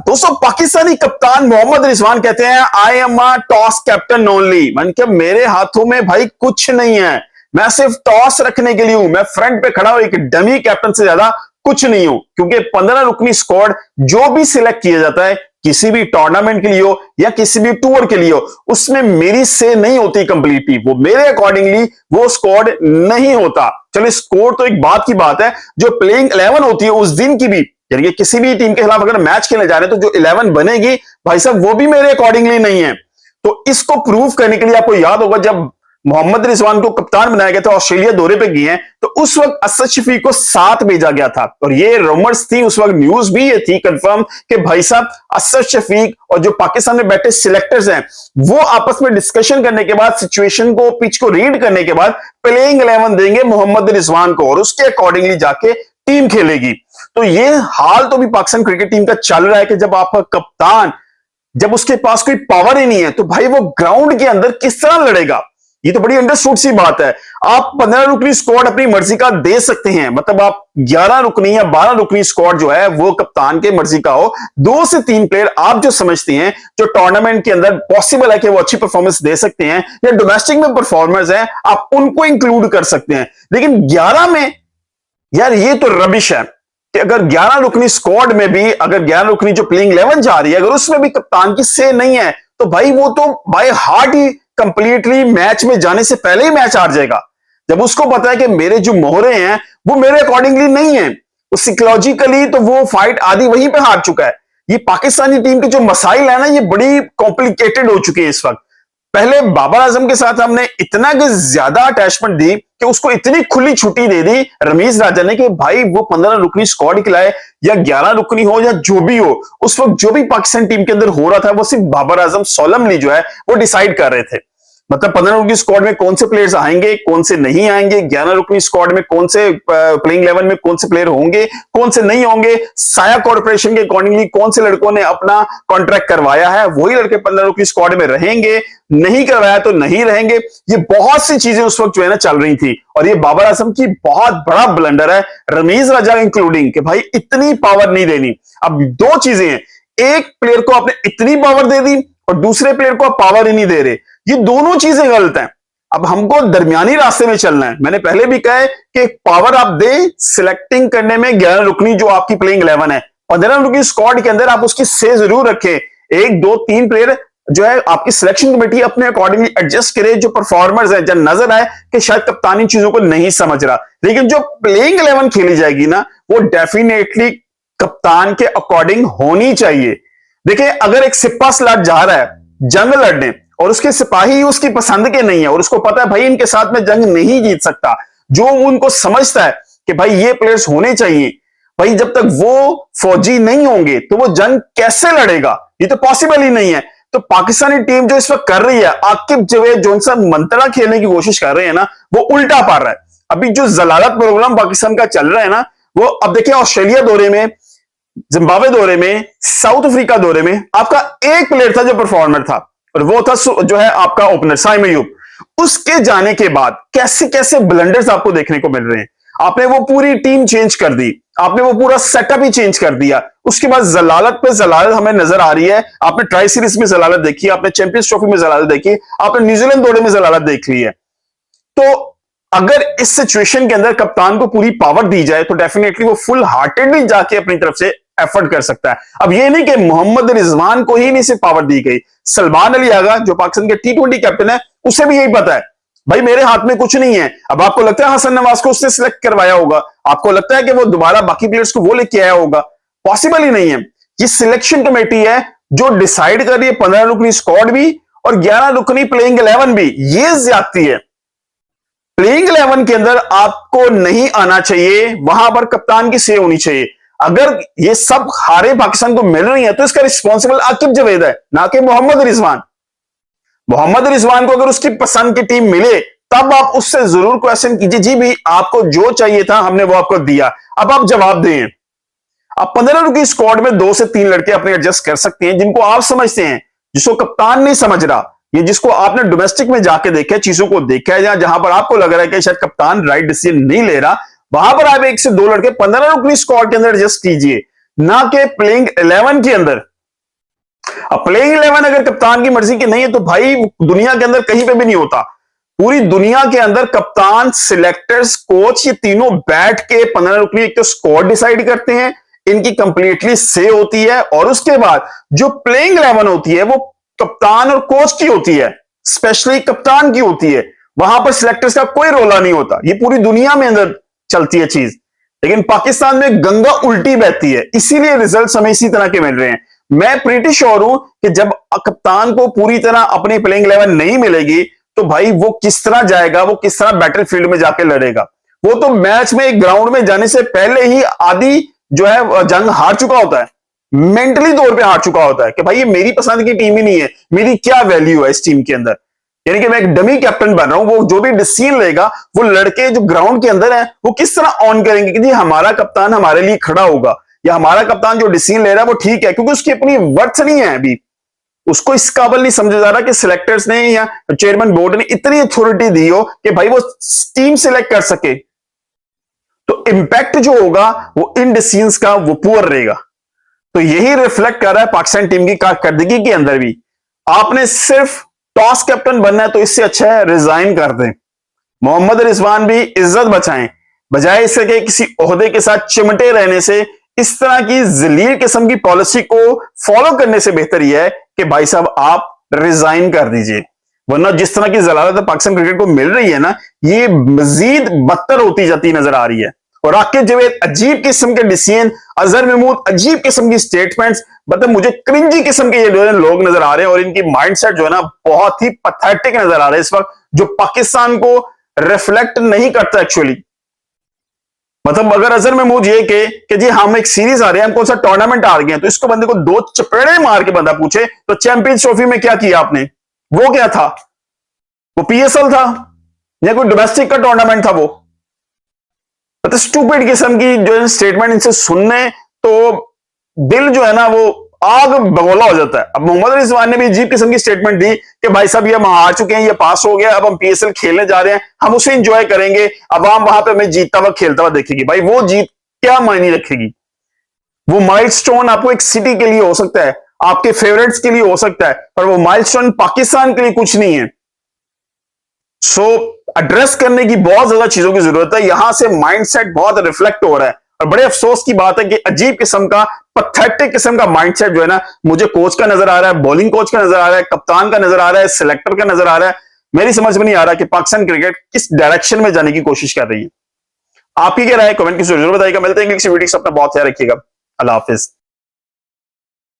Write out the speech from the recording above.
दोस्तों, पाकिस्तानी कप्तान मोहम्मद रिजवान कहते हैं I am a toss captain only. मन के मेरे हाथों में भाई कुछ नहीं है, मैं सिर्फ टॉस रखने के लिए हूं, मैं फ्रंट पे खड़ा हूं, एक डमी कैप्टन से ज्यादा कुछ नहीं हूं। क्योंकि 15 रुकनी स्क्वाड जो भी सिलेक्ट किया जाता है किसी भी टूर्नामेंट के लिए हो या किसी भी टूर के लिए हो, उसमें मेरी से नहीं होती कंप्लीटली, वो मेरे अकॉर्डिंगली वो स्क्वाड नहीं होता। चलिए, स्कोर तो एक बात की बात है, जो प्लेइंग 11 होती है उस दिन की भी, यानी किसी भी टीम के खिलाफ अगर मैच खेलने जा रहे हैं तो जो 11 बनेगी भाई साहब वो भी मेरे अकॉर्डिंगली नहीं है। तो इसको प्रूव करने के लिए आपको याद होगा जब मोहम्मद रिजवान को कप्तान बनाया गया था, ऑस्ट्रेलिया दौरे पे गए हैं, तो उस वक्त असद शफीक को साथ भेजा गया था और ये रूमर्स थी, उस वक्त न्यूज भी ये थी कंफर्म कि भाई साहब असद शफीक और जो पाकिस्तान में बैठे सिलेक्टर्स हैं वो आपस में डिस्कशन करने के बाद, सिचुएशन को, पिच को रीड करने के बाद प्लेइंग 11 देंगे मोहम्मद रिजवान को और उसके अकॉर्डिंगली जाके टीम खेलेगी। तो ये हाल तो भी पाकिस्तान क्रिकेट टीम का चल रहा है कि जब आपका कप्तान, जब उसके पास कोई पावर ही नहीं है तो भाई वो ग्राउंड के अंदर किस तरह लड़ेगा। ये तो बड़ी अंडरस्टूड सी बात है। आप 15 रुकनी स्क्वाड अपनी मर्जी का दे सकते हैं, मतलब आप 11 रुकनी या 12 रुकनी स्क्वाड जो है वो कप्तान के मर्जी का हो, 2 से 3 प्लेयर आप जो समझते हैं जो टूर्नामेंट के अंदर पॉसिबल है कि वो अच्छी परफॉर्मेंस दे सकते हैं या डोमेस्टिक में परफॉर्मर्स हैं आप उनको इंक्लूड कर सकते हैं। लेकिन 11 में यार ये तो रबिश है कि अगर 11 रुकनी स्क्वाड में भी, अगर 11 रुकनी जो प्लेइंग 11 जा रही है अगर उसमें भी कप्तान की से नहीं है तो भाई वो तो by heart he completely match में जाने से पहले ही मैच हार जाएगा। जब उसको पता है कि मेरे जो मोहरे हैं वो मेरे अकॉर्डिंगली नहीं है, वो साइकोलॉजिकली तो वो फाइट आधी वहीं पे हार चुका है। ये पाकिस्तानी टीम के जो मसाइल है ना ये बड़ी कॉम्प्लिकेटेड हो चुके हैं इस वक्त। पहले बाबर आजम के साथ हमने इतना कि ज्यादा अटैचमेंट दी कि उसको इतनी खुली छुट्टी दे दी रमीज राजा ने कि भाई वो 15 रुकनी स्क्वाड खिलाए या 11 रुकनी हो या जो भी हो, उस वक्त जो भी पाकिस्तान टीम के अंदर हो रहा था वो सिर्फ बाबर आजम सोलमली जो है वो डिसाइड कर रहे थे। मतलब 15 रुकनी स्क्वाड में कौन से प्लेयर्स आएंगे, कौन से नहीं आएंगे, 11 रुकनी स्क्वाड में कौन से प्लेइंग 11 में कौन से प्लेयर होंगे, कौन से नहीं होंगे, साया कॉर्पोरेशन के अकॉर्डिंगली कौन से लड़कों ने अपना कॉन्ट्रैक्ट करवाया है वही लड़के 15 रुकनी स्क्वाड में रहेंगे, नहीं करवाया तो नहीं रहेंगे। ये बहुत सी चीजें उस वक्त जो है ना चल रही थी और ये बाबर आजम की बहुत बड़ा ब्लंडर है, रमीज राजा इंक्लूडिंग, कि भाई इतनी पावर नहीं देनी। अब दो चीजें हैं, एक प्लेयर को आपने इतनी पावर दे दी और दूसरे प्लेयर को आप पावर ही नहीं दे रहे, ये दोनों चीजें गलत हैं। अब हमको दरमियानी रास्ते में चलना है। मैंने पहले भी कहा है कि पावर आप दे सिलेक्टिंग करने में 11 रुकनी जो आपकी प्लेइंग 11 है, 15 रुकनी स्क्वाड के अंदर आप उसकी से जरूर रखें, 1 2 3 प्लेयर जो है आपकी सिलेक्शन कमेटी अपने अकॉर्डिंगली एडजस्ट करे, जो परफॉर्मर्स है, जब नजर आए कि शायद कप्तानी चीजों को नहीं समझ रहा, लेकिन जो प्लेइंग 11 खेली जाएगी ना वो डेफिनेटली कप्तान के अकॉर्डिंग होनी चाहिए। देखिए, अगर एक सिपा सलार जा रहा है जंग लड़ने और उसके सिपाही उसकी पसंद के नहीं है और उसको पता है भाई इनके साथ में जंग नहीं जीत सकता, जो उनको समझता है कि भाई ये प्लेयर्स होने चाहिए, भाई जब तक वो फौजी नहीं होंगे तो वो जंग कैसे लड़ेगा, ये तो पॉसिबल ही नहीं है। तो पाकिस्तानी टीम जो इस वक्त कर रही है, आकिब जवेद जो सा मंत्रा खेलने की कोशिश कर रहे हैं ना वो उल्टा पार रहा है। अभी जो जलालत प्रोग्राम पाकिस्तान का चल रहा है ना वो, अब देखिए ऑस्ट्रेलिया दौरे में, जिम्बाब्वे दौरे में, साउथ अफ्रीका दौरे में आपका एक प्लेयर था जो परफॉर्मर था और वो था जो है आपका ओपनर साइम अयूब। उसके जाने के बाद कैसे कैसे ब्लंडर्स आपको देखने को मिल रहे हैं। आपने वो पूरी टीम चेंज कर दी, आपने वो पूरा सेटअप ही चेंज कर दिया। उसके बाद जलालत पे जलालत हमें नजर आ रही है। आपने ट्राई सीरीज में जलालत देखी, आपने चैंपियंस ट्रॉफी में जलालत देखी, आपने न्यूजीलैंड दौरे में जलालत देख ली है। तो अगर इस सिचुएशन के अंदर कप्तान को पूरी पावर दी जाए तो डेफिनेटली वो फुल हार्टेडली जाके अपनी तरफ से एफर्ट कर सकता है। अब ये नहीं कि मोहम्मद रिजवान को ही नहीं सिर्फ पावर दी गई, सलमान अली आगा जो पाकिस्तान के T20 कैप्टन है उसे भी यही पता है भाई मेरे हाथ में कुछ नहीं है। अब आपको लगता है हसन नवाज को उसने सिलेक्ट करवाया होगा, आपको लगता है कि वो दोबारा बाकी प्लेयर्स को वो लेके आया होगा, पॉसिबल ही नहीं है। ये सिलेक्शन कमेटी है जो डिसाइड कर रही है 15 रुकनी स्क्वाड भी और 11 रुकनी प्लेइंग 11 भी। ये ज्यादती है। प्लेइंग 11 के अंदर आपको नहीं आना चाहिए, वहां पर कप्तान की से होनी चाहिए। अगर ये सब हारे पाकिस्तान को मिल रही है तो इसका रिस्पॉन्सिबल आकिब जवेद है, ना कि मोहम्मद रिजवान। मोहम्मद रिजवान को अगर उसकी पसंद की टीम मिले तब आप उससे जरूर क्वेश्चन कीजिए, जी भी आपको जो चाहिए था हमने वो आपको दिया, अब आप जवाब दें। आप 15 रुकनी स्क्वाड में 2 से 3 लड़के अपने एडजस्ट कर सकते हैं जिनको आप समझते हैं, जिसको कप्तान नहीं समझ रहा, ये जिसको आपने डोमेस्टिक में जाके देखा है, चीजों को देखा है, जहां पर आपको लग रहा है कि शायद कप्तान राइट डिसीजन नहीं ले रहा, वहां पर आप 1 से 2 लड़के 15 रुकनी स्क्वाड के अंदर एडजस्ट कीजिए, ना कि प्लेइंग 11 के अंदर। अब प्लेइंग 11 अगर कप्तान की मर्जी की नहीं है तो भाई दुनिया के अंदर कहीं पे भी नहीं होता। पूरी दुनिया के अंदर कप्तान, सिलेक्टर्स, कोच, ये तीनों बैठ के 15 रुपये एक तो स्क्वाड डिसाइड करते हैं, इनकी कंप्लीटली से होती है, और उसके बाद जो प्लेइंग 11 होती है वो कप्तान और कोच की होती है, स्पेशली कप्तान की होती है। वहां पर सिलेक्टर्स का कोई रोला नहीं होता। ये पूरी दुनिया में अंदर चलती है चीज, लेकिन पाकिस्तान में गंगा उल्टी बहती है, इसीलिए रिजल्ट्स हमें इसी तरह के मिल रहे हैं। मैं प्रीटी श्योर हूं कि जब कप्तान को पूरी तरह अपनी प्लेइंग 11 नहीं मिलेगी तो भाई वो किस तरह जाएगा, वो किस तरह बैटलफील्ड में जाके लड़ेगा। वो तो मैच में ग्राउंड में जाने से पहले ही आधी जो है जंग हार चुका होता है, मेंटली तौर पे हार चुका होता है कि भाई ये मेरी पसंद की टीम ही नहीं है, मेरी क्या वैल्यू है इस टीम के अंदर। यानी कि मैं एक डमी कैप्टन बन रहा हूं, वो जो भी डिसीजन लेगा वो लड़के जो ग्राउंड के अंदर है वो किस तरह ऑन करेंगे कि जी हमारा कप्तान हमारे लिए खड़ा होगा, या हमारा कप्तान जो डिसीजन ले रहा है वो ठीक है, क्योंकि उसकी अपनी वर्थ नहीं है अभी, उसको इस काबिल नहीं समझा जा रहा कि सिलेक्टर्स ने या चेयरमैन बोर्ड ने इतनी अथॉरिटी दी हो कि भाई वो टीम सिलेक्ट कर सके। तो इंपैक्ट जो होगा वो इन डिसीजंस का वो पुअर रहेगा। तो यही रिफ्लेक्ट कर रहा है पाकिस्तान टीम की कारकर्दगी के अंदर भी। आपने सिर्फ टॉस कैप्टन बनना है तो इससे अच्छा है रिजाइन कर दें। मोहम्मद रिजवान भी इज्जत बचाएं, बजाय इसके कि किसी ओहदे के साथ चिमटे रहने से इस तरह की जलील किस्म की पॉलिसी को फॉलो करने से बेहतर यह है कि भाई साहब आप रिजाइन कर दीजिए, वरना जिस तरह की जलालत पाकिस्तान क्रिकेट को मिल रही है ना, ये मजीद बदतर होती जाती नजर आ रही है। और आकिब जावेद अजीब किस्म के डिसीजन, अजहर महमूद अजीब किस्म की स्टेटमेंट्स, मतलब मुझे क्रिंजी किस्म के ये लोग नजर आ रहे हैं, और इनकी माइंडसेट जो है ना बहुत ही पैथेटिक नजर आ रहे हैं इस वक्त, जो पाकिस्तान को रिफ्लेक्ट नहीं करता एक्चुअली। मतलब अगर अजहर महमूद ये कि जी हम एक सीरीज आ रहे हैं, हम कौन सा टूर्नामेंट आ गए हैं, तो इसको बंदे को दो चपेड़े मार के बंदा पूछे तो चैंपियंस ट्रॉफी में क्या किया आपने, वो क्या था, वो पीएसएल था या कोई डोमेस्टिक का टूर्नामेंट था वो। मतलब स्टूपिड किस्म की जो स्टेटमेंट इनसे सुनने तो दिल जो है ना वो आग बगोला हो जाता है। अब मोहम्मद रिजवान ने भी अजीब किस्म की स्टेटमेंट दी कि भाई साहब ये हम हार चुके हैं, ये पास हो गया, अब हम पीएसएल खेलने जा रहे हैं, हम उसे एंजॉय करेंगे, अवाम वहां पे हमें जीतता हुआ खेलता हुआ देखेगी। भाई वो जीत क्या मायने रखेगी? वो माइलस्टोन आपको एक सिटी के लिए हो सकता है, आपके फेवरेट्स के लिए हो सकता है, पर वो माइलस्टोन पाकिस्तान के लिए कुछ नहीं है। सो एड्रेस करने की बहुत ज्यादा चीजों की जरूरत है। यहां से माइंडसेट बहुत रिफ्लेक्ट हो रहा है, और बड़े अफसोस की बात है कि अजीब किस्म का पैथेटिक किस्म का माइंडसेट जो है ना, मुझे कोच का नजर आ रहा है, बॉलिंग कोच का नजर आ रहा है, कप्तान का नजर आ रहा है, सिलेक्टर का नजर आ रहा है। मेरी समझ में नहीं आ रहा कि पाकिस्तान क्रिकेट किस डायरेक्शन में जाने की कोशिश कर रही है। आपकी क्या राय, कमेंट की जरूर बताइएगा। मिलते हैं किसी वीडियो से, अपना बहुत ख्याल रखिएगा। अल्लाह हाफिज।